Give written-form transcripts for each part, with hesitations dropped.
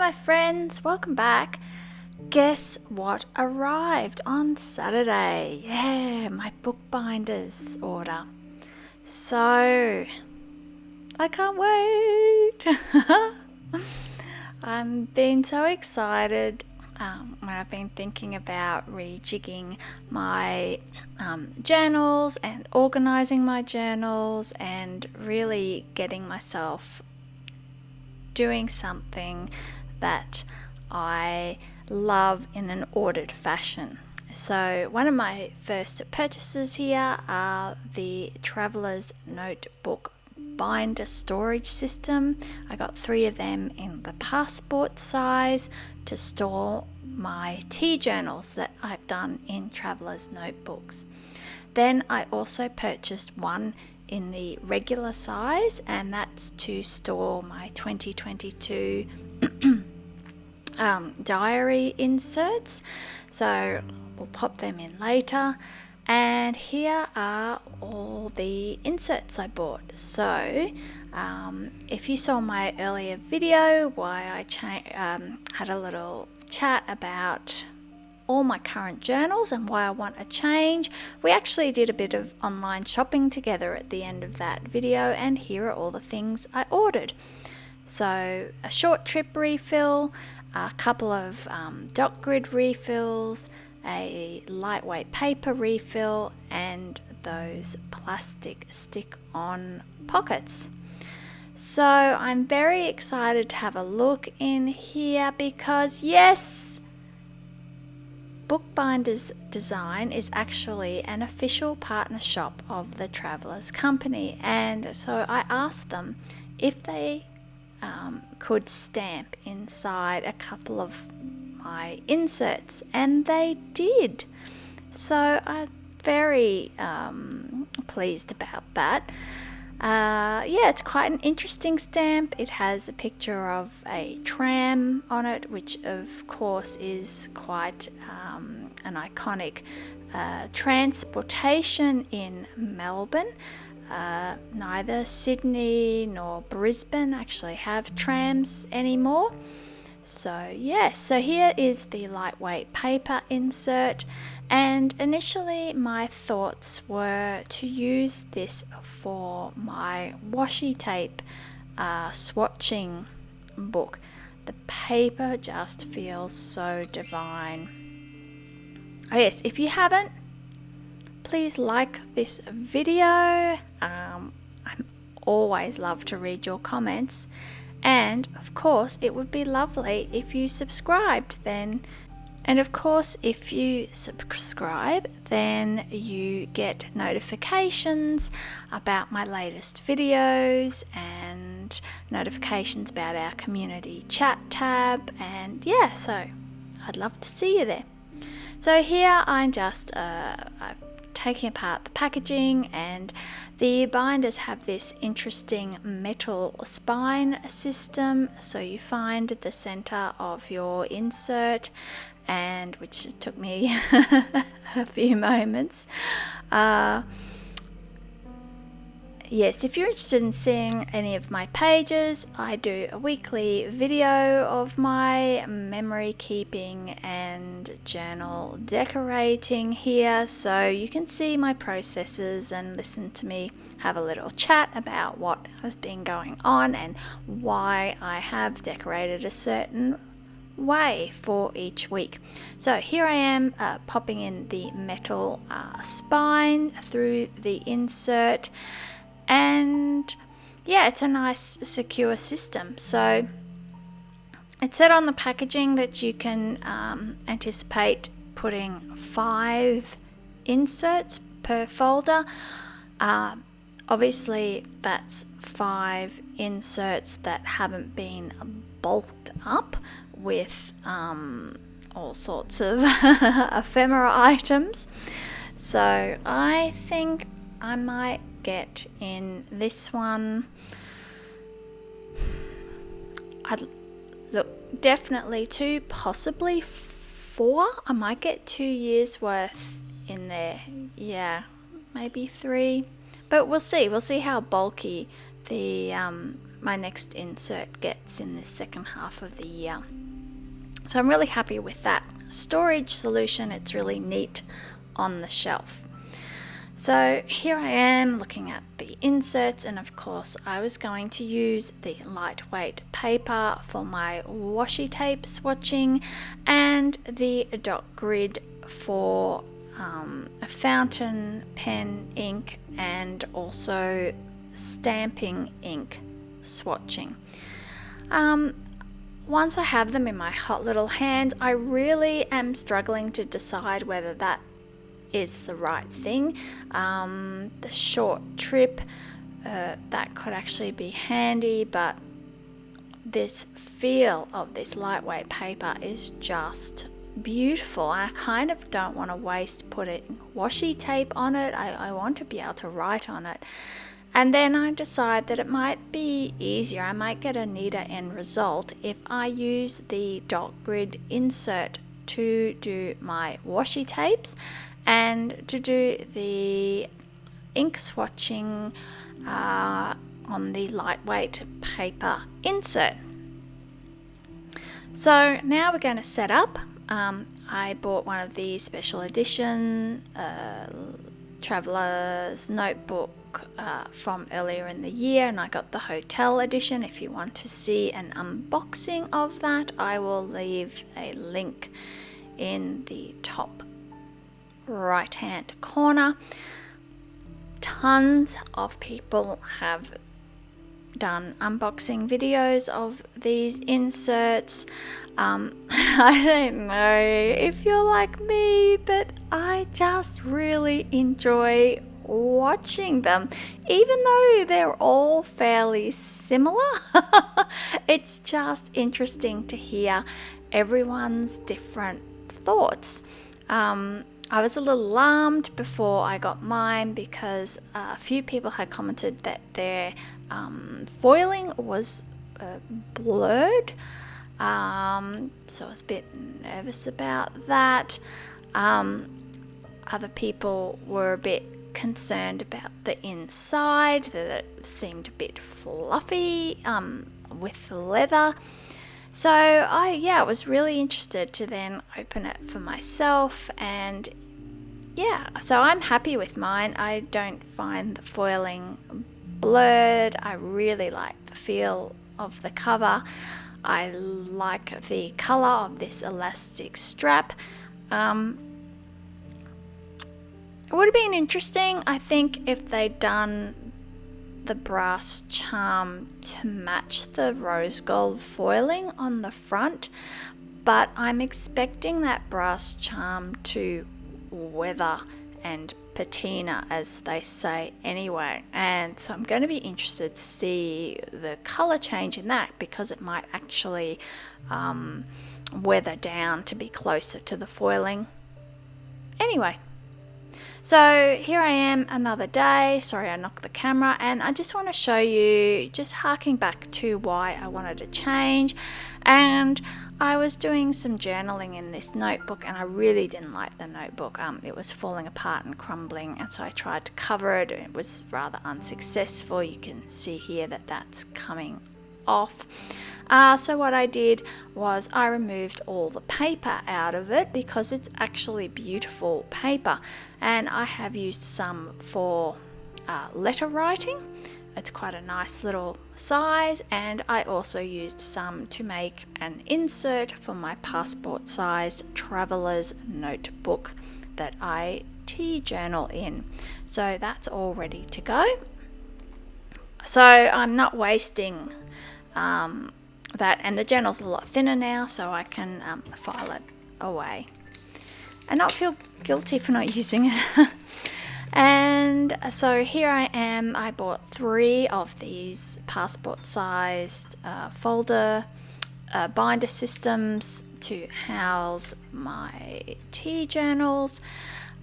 my friends, welcome back. Guess what arrived on Saturday? Yeah, my bookbinder's order. So, I can't wait. I've been so excited when I've been thinking about rejigging my journals and organising my journals and really getting myself doing something that I love in an ordered fashion. So one of my first purchases here are the Traveller's Notebook binder storage system. I got 3 of them in the passport size to store my tea journals that I've done in Traveller's notebooks. Then I also purchased one in the regular size, and that's to store my 2022 diary inserts. So we'll pop them in later. And here are all the inserts I bought. So if you saw my earlier video why I had a little chat about all my current journals and why I want a change, we actually did a bit of online shopping together at the end of that video, and here are all the things I ordered. So a short trip refill, a couple of dot grid refills, a lightweight paper refill, and those plastic stick-on pockets. So I'm very excited to have a look in here because yes, Bookbinder's Design is actually an official partner shop of the Traveller's Company, and so I asked them if they could stamp inside a couple of my inserts, and they did. So I'm very pleased about that. Yeah, it's quite an interesting stamp. It has a picture of a tram on it, which of course is quite an iconic transportation in Melbourne. Neither Sydney nor Brisbane actually have trams anymore. So yeah, so here is the lightweight paper insert, and initially my thoughts were to use this for my washi tape swatching book. The paper just feels so divine. Oh yes, if you haven't, please like this video. I always love to read your comments. And of course, it would be lovely if you subscribed then. And of course, if you subscribe, then you get notifications about my latest videos and notifications about our community chat tab. And yeah, so I'd love to see you there. So here I'm just taking apart the packaging, and the binders have this interesting metal spine system. So you find the center of your insert, and which took me a few moments. Yes, if you're interested in seeing any of my pages, I do a weekly video of my memory keeping and journal decorating here, so you can see my processes and listen to me have a little chat about what has been going on and why I have decorated a certain way for each week. So here I am popping in the metal spine through the insert. And yeah, it's a nice secure system. So it said on the packaging that you can anticipate putting 5 inserts per folder. Obviously that's 5 inserts that haven't been bulked up with all sorts of ephemera items. So I think I might get in this one. I'd look, definitely 2, possibly 4. I might get 2 years worth in there. Yeah, maybe 3, but we'll see how bulky the my next insert gets in the second half of the year. So I'm really happy with that storage solution. It's really neat on the shelf. So here I am looking at the inserts, and of course I was going to use the lightweight paper for my washi tape swatching and the dot grid for a fountain pen ink and also stamping ink swatching. Once I have them in my hot little hands, I really am struggling to decide whether that is the right thing. The short trip, that could actually be handy, but this feel of this lightweight paper is just beautiful. I kind of don't want to waste putting washi tape on it. I want to be able to write on it. And then I decide that it might be easier, I might get a neater end result if I use the dot grid insert to do my washi tapes and to do the ink swatching on the lightweight paper insert. So now we're going to set up. I bought one of the special edition Traveler's Notebook from earlier in the year, and I got the hotel edition. If you want to see an unboxing of that, I will leave a link in the top right hand corner. Tons of people have done unboxing videos of these inserts. I don't know if you're like me, but I just really enjoy watching them, even though they're all fairly similar. It's just interesting to hear everyone's different thoughts. I was a little alarmed before I got mine because a few people had commented that their foiling was blurred, so I was a bit nervous about that. Other people were a bit concerned about the inside, that it seemed a bit fluffy with the leather. So I was really interested to then open it for myself, and so I'm happy with mine. I don't find the foiling blurred. I really like the feel of the cover. I like the color of this elastic strap. It would have been interesting, I think, if they'd done the brass charm to match the rose gold foiling on the front, but I'm expecting that brass charm to weather and patina, as they say, anyway, and so I'm going to be interested to see the color change in that, because it might actually weather down to be closer to the foiling. Anyway, so here I am another day. Sorry I knocked the camera, and I just want to show you, just harking back to why I wanted to change. And I was doing some journaling in this notebook, and I really didn't like the notebook. It was falling apart and crumbling, and so I tried to cover it. It was rather unsuccessful. You can see here that that's coming off. So what I did was I removed all the paper out of it, because it's actually beautiful paper, and I have used some for letter writing. It's quite a nice little size, and I also used some to make an insert for my passport sized traveler's notebook that I tea journal in. So that's all ready to go. So I'm not wasting that, and the journal's a lot thinner now, so I can file it away and not feel guilty for not using it. And so here I am. I bought 3 of these passport sized folder binder systems to house my tea journals,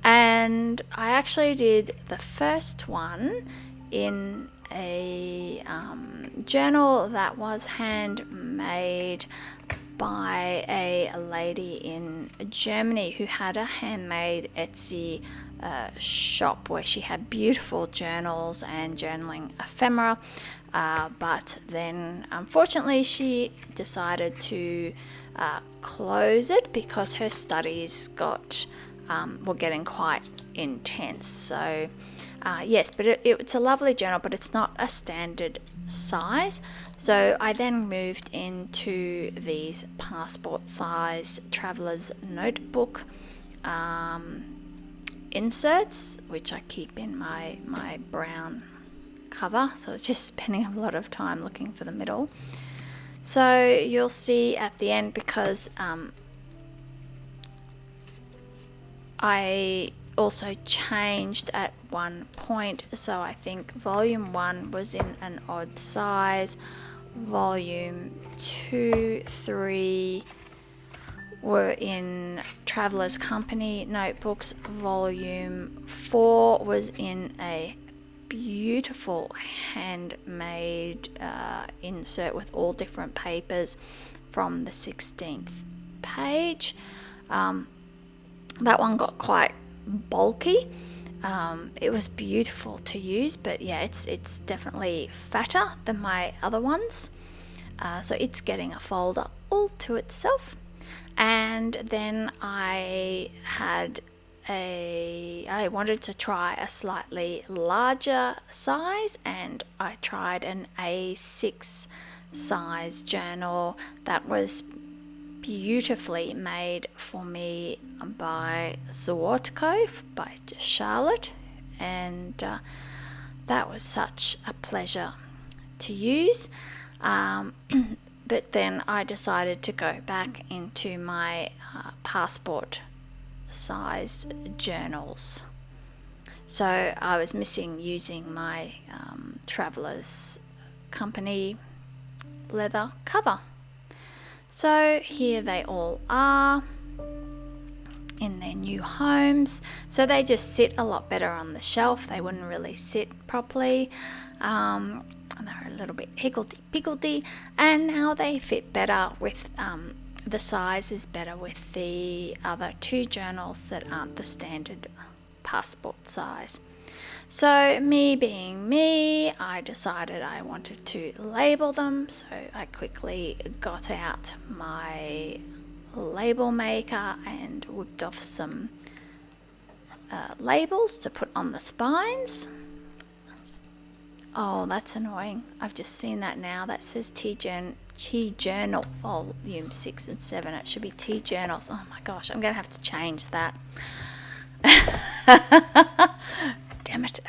and I actually did the first one in a journal that was handmade by a lady in Germany who had a handmade Etsy shop where she had beautiful journals and journaling ephemera, but then unfortunately she decided to close it because her studies were getting quite intense. So yes, but it's a lovely journal, but it's not a standard size. So I then moved into these passport sized traveler's notebook inserts, which I keep in my brown cover. So it's just spending a lot of time looking for the middle. So you'll see at the end, because I also changed at one point, so I think volume 1 was in an odd size, volume 2, 3 were in Traveller's Company notebooks, volume 4 was in a beautiful handmade insert with all different papers from the 16th page. That one got quite bulky. It was beautiful to use, but yeah, it's definitely fatter than my other ones, so it's getting a folder all to itself. And then I wanted to try a slightly larger size, and I tried an A6 size journal that was beautifully made for me by Swatching by Charlotte, and that was such a pleasure to use. But then I decided to go back into my passport sized journals. So I was missing using my Traveller's Company leather cover. So here they all are in their new homes. So they just sit a lot better on the shelf. They wouldn't really sit properly. And they're a little bit higgledy-piggledy, and now they fit better with the size is better with the other two journals that aren't the standard passport size. So me being me, I decided I wanted to label them, so I quickly got out my label maker and whipped off some labels to put on the spines. Oh, that's annoying. I've just seen that now. That says Tea Journal Volume 6 and 7. It should be Tea Journals. Oh my gosh, I'm going to have to change that. Damn it.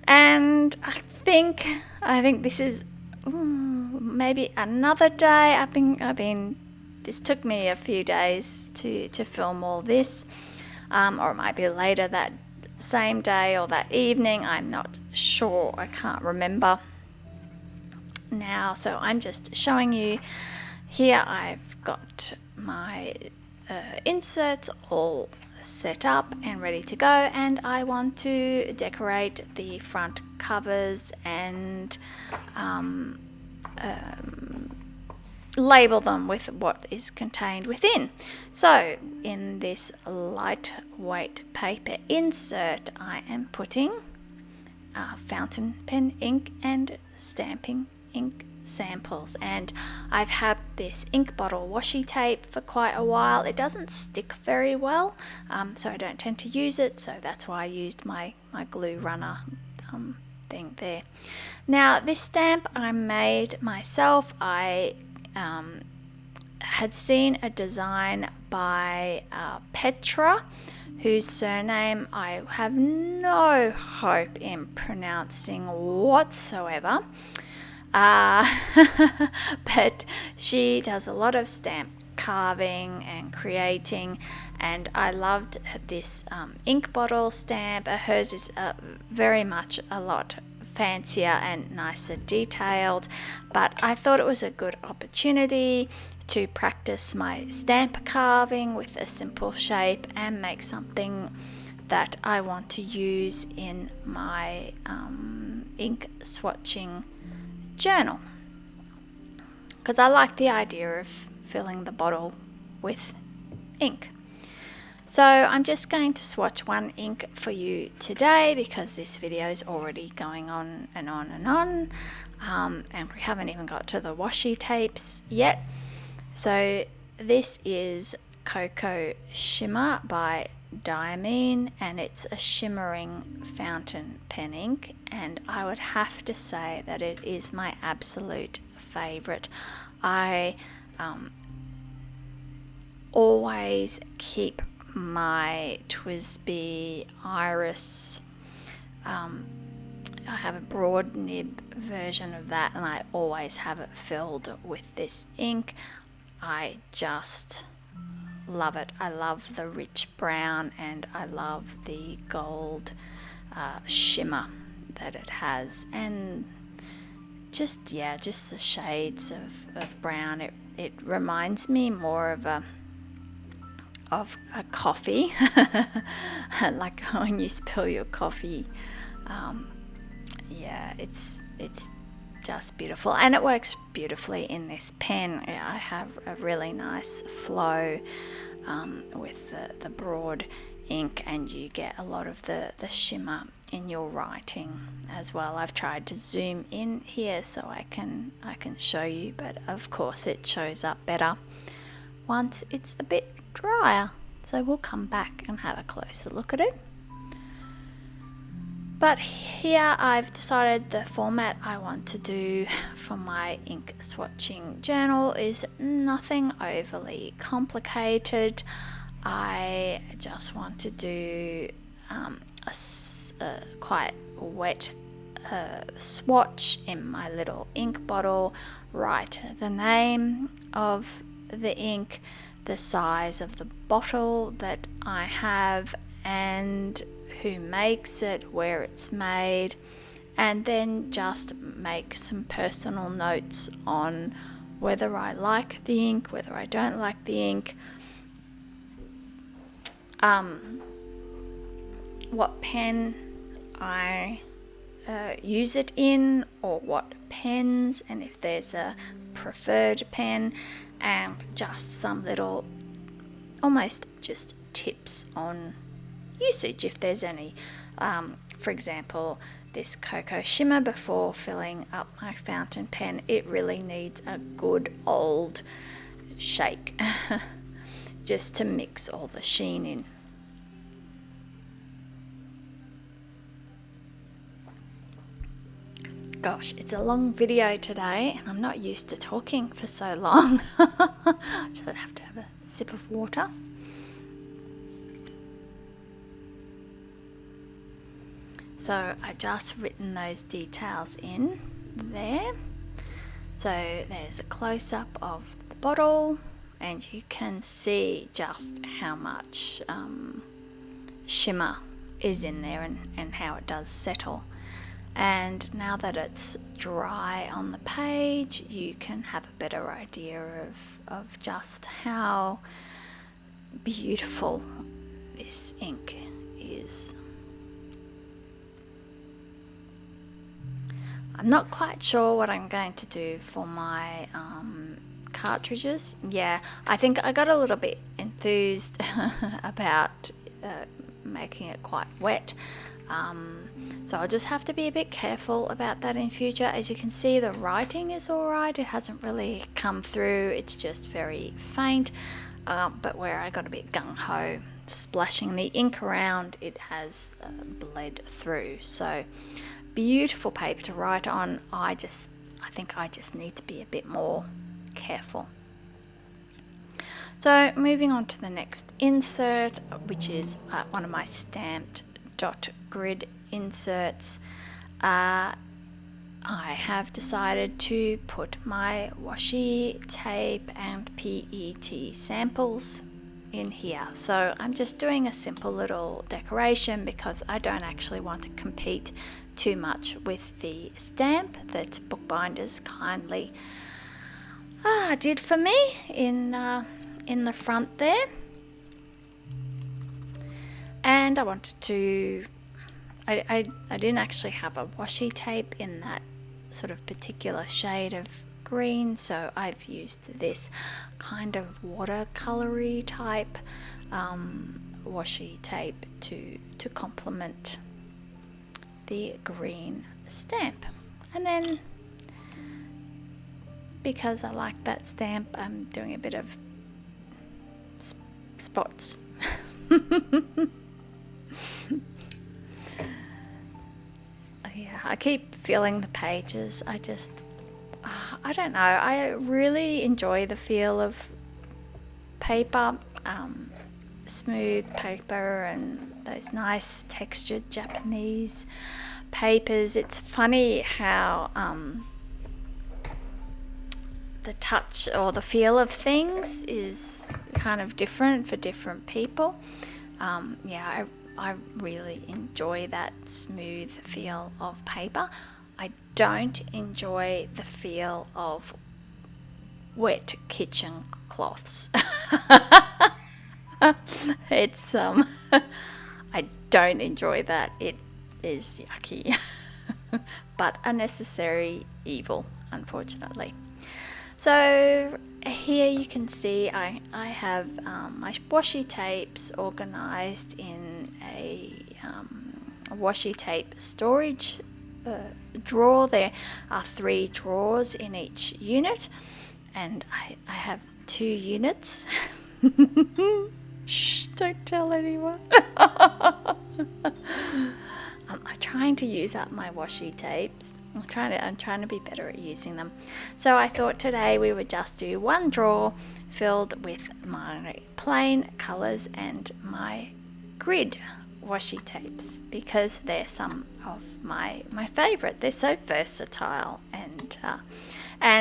And I think this is maybe another day. This took me a few days to film all this, or it might be later that same day or that evening. I'm not sure. I can't remember now. So I'm just showing you here. I've got my inserts all set up and ready to go, and I want to decorate the front covers and label them with what is contained within. So in this lightweight paper insert, I am putting fountain pen ink and stamping ink samples, and I've had this ink bottle washi tape for quite a while. It doesn't stick very well, so I don't tend to use it, so that's why I used my glue runner thing there. Now this stamp I made myself. I had seen a design by Petra, whose surname I have no hope in pronouncing whatsoever. But she does a lot of stamp carving and creating, and I loved this ink bottle stamp. Hers is very much a lot fancier and nicer detailed, but I thought it was a good opportunity to practice my stamp carving with a simple shape and make something that I want to use in my ink swatching journal, because I like the idea of filling the bottle with ink. So I'm just going to swatch one ink for you today because this video is already going on and on and on, and we haven't even got to the washi tapes yet. So this is Cocoa Shimmer by Diamine, and it's a shimmering fountain pen ink, and I would have to say that it is my absolute favorite. I always keep my TWSBI Iris. I have a broad nib version of that, and I always have it filled with this ink. I just love it. I love the rich brown, and I love the gold shimmer that it has, and just the shades of brown. It reminds me more of a coffee, like when you spill your coffee. It's just beautiful, and it works beautifully in this pen. I have a really nice flow with the broad ink, and you get a lot of the shimmer in your writing as well. I've tried to zoom in here so I can show you, but of course it shows up better once it's a bit drier. So we'll come back and have a closer look at it. But here I've decided the format I want to do for my ink swatching journal is nothing overly complicated. I just want to do a quite wet swatch in my little ink bottle, write the name of the ink, the size of the bottle that I have, and who makes it, where it's made, and then just make some personal notes on whether I like the ink, whether I don't like the ink, what pen I use it in, or what pens, and if there's a preferred pen, and just some little almost just tips on usage if there's any. For example, this Cocoa Shimmer, before filling up my fountain pen, it really needs a good old shake just to mix all the sheen in. Gosh, it's a long video today, and I'm not used to talking for so long. Just have to have a sip of water. So I've just written those details in there. So there's a close-up of the bottle, and you can see just how much shimmer is in there, and how it does settle. And now that it's dry on the page, you can have a better idea of just how beautiful this ink is. I'm not quite sure what I'm going to do for my cartridges. Yeah, I think I got a little bit enthused about making it quite wet. So I'll just have to be a bit careful about that in future. As you can see, the writing is alright. It hasn't really come through. It's just very faint. But where I got a bit gung-ho splashing the ink around, it has bled through. So beautiful paper to write on. I think I just need to be a bit more careful. So moving on to the next insert, which is one of my stamped dot grid inserts. I have decided to put my washi tape and PET samples in here. So I'm just doing a simple little decoration because I don't actually want to compete too much with the stamp that Bookbinders kindly did for me in the front there. And I wanted to, I didn't actually have a washi tape in that sort of particular shade of green, so I've used this kind of watercolory type washi tape to complement the green stamp. And then, because I like that stamp, I'm doing a bit of spots. Yeah, I keep feeling the pages. I don't know. I really enjoy the feel of paper, smooth paper, and those nice textured Japanese papers. It's funny how the touch or the feel of things is kind of different for different people. Yeah, I really enjoy that smooth feel of paper. I don't enjoy the feel of wet kitchen cloths. It's I don't enjoy that. It is yucky. But a necessary evil, unfortunately. So here you can see I have my washi tapes organized in a washi tape storage drawer. There are 3 drawers in each unit, and I have 2 units. Shh, don't tell anyone. I'm trying to use up my washi tapes. I'm trying to be better at using them. So I thought today we would just do one drawer filled with my plain colours and my grid washi tapes, because they're some of my favourite. They're so versatile, and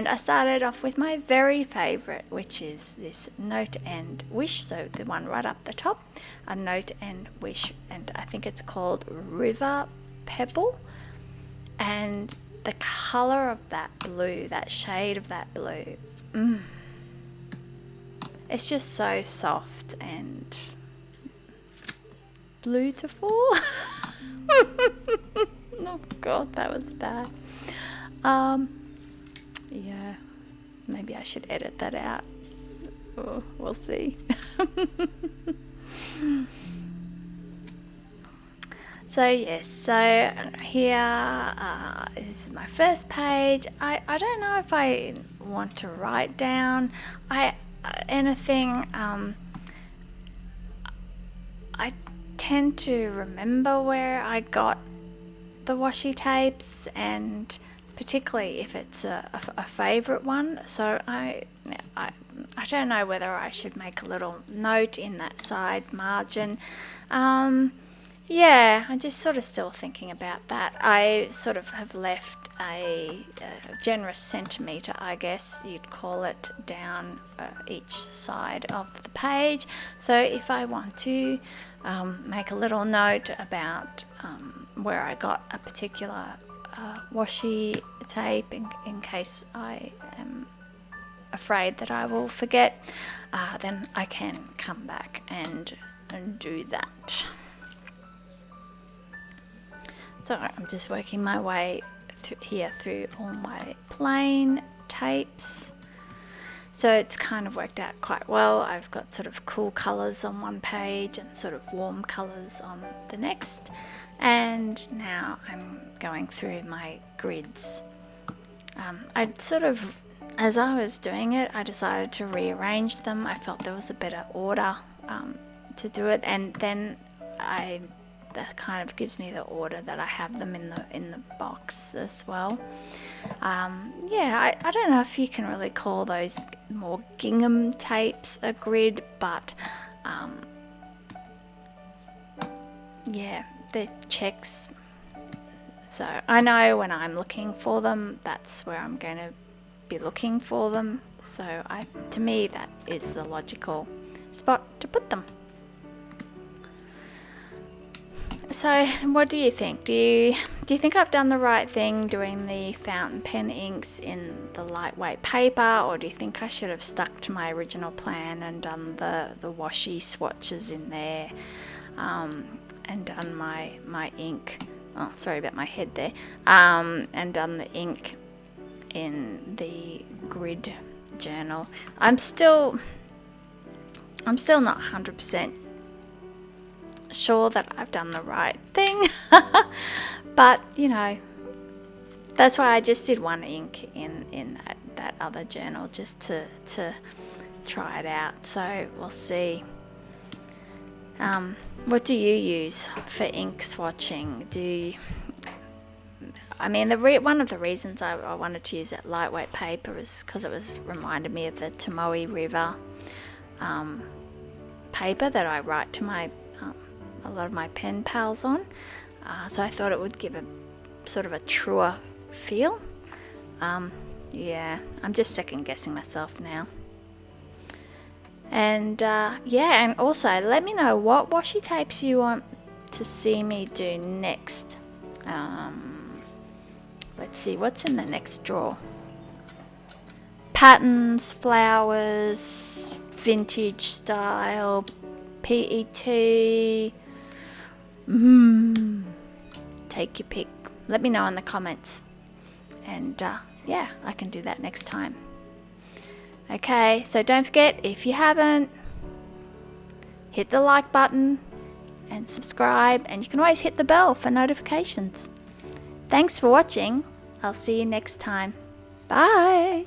I started off with my very favourite, which is this Note and Wish, so the one right up the top, a Note and Wish, and I think it's called River Pebble. And the colour of that blue, that shade of that blue, it's just so soft and beautiful. Oh God, that was bad. Yeah, maybe I should edit that out. Oh, we'll see. So yes, so here is my first page. I don't know if I want to write down anything. I tend to remember where I got the washi tapes, and particularly if it's a favourite one. So I don't know whether I should make a little note in that side margin. Yeah, I'm just sort of still thinking about that. I sort of have left a generous centimetre, I guess you'd call it, down each side of the page. So if I want to make a little note about where I got a particular washi tape, in case I am afraid that I will forget, then I can come back and do that. So I'm just working my way through all my plain tapes. So it's kind of worked out quite well. I've got sort of cool colours on one page and sort of warm colours on the next. And now I'm going through my grids. I sort of, as I was doing it, I decided to rearrange them. I felt there was a better order to do it, and then that kind of gives me the order that I have them in the box as well. Yeah, I don't know if you can really call those more gingham tapes a grid, but yeah, they're checks. So I know when I'm looking for them, that's where I'm going to be looking for them. So to me, that is the logical spot to put them. So what do you think? Do you think I've done the right thing doing the fountain pen inks in the lightweight paper, or do you think I should have stuck to my original plan and done the washi swatches in there, and done my ink, oh sorry about my head there, and done the ink in the grid journal? I'm still not 100% sure that I've done the right thing. But, you know, that's why I just did one ink in that other journal, just to try it out. So we'll see. What do you use for ink swatching? One of the reasons I wanted to use that lightweight paper is because it reminded me of the Tomoe River paper that I write to a lot of my pen pals on. So I thought it would give a sort of a truer feel. Yeah, I'm just second guessing myself now. And and also let me know what washi tapes you want to see me do next. Let's see what's in the next drawer. Patterns, flowers, vintage style, PET. Take your pick. Let me know in the comments. And I can do that next time. Okay, so don't forget, if you haven't, hit the like button and subscribe, and you can always hit the bell for notifications. Thanks for watching. I'll see you next time. Bye!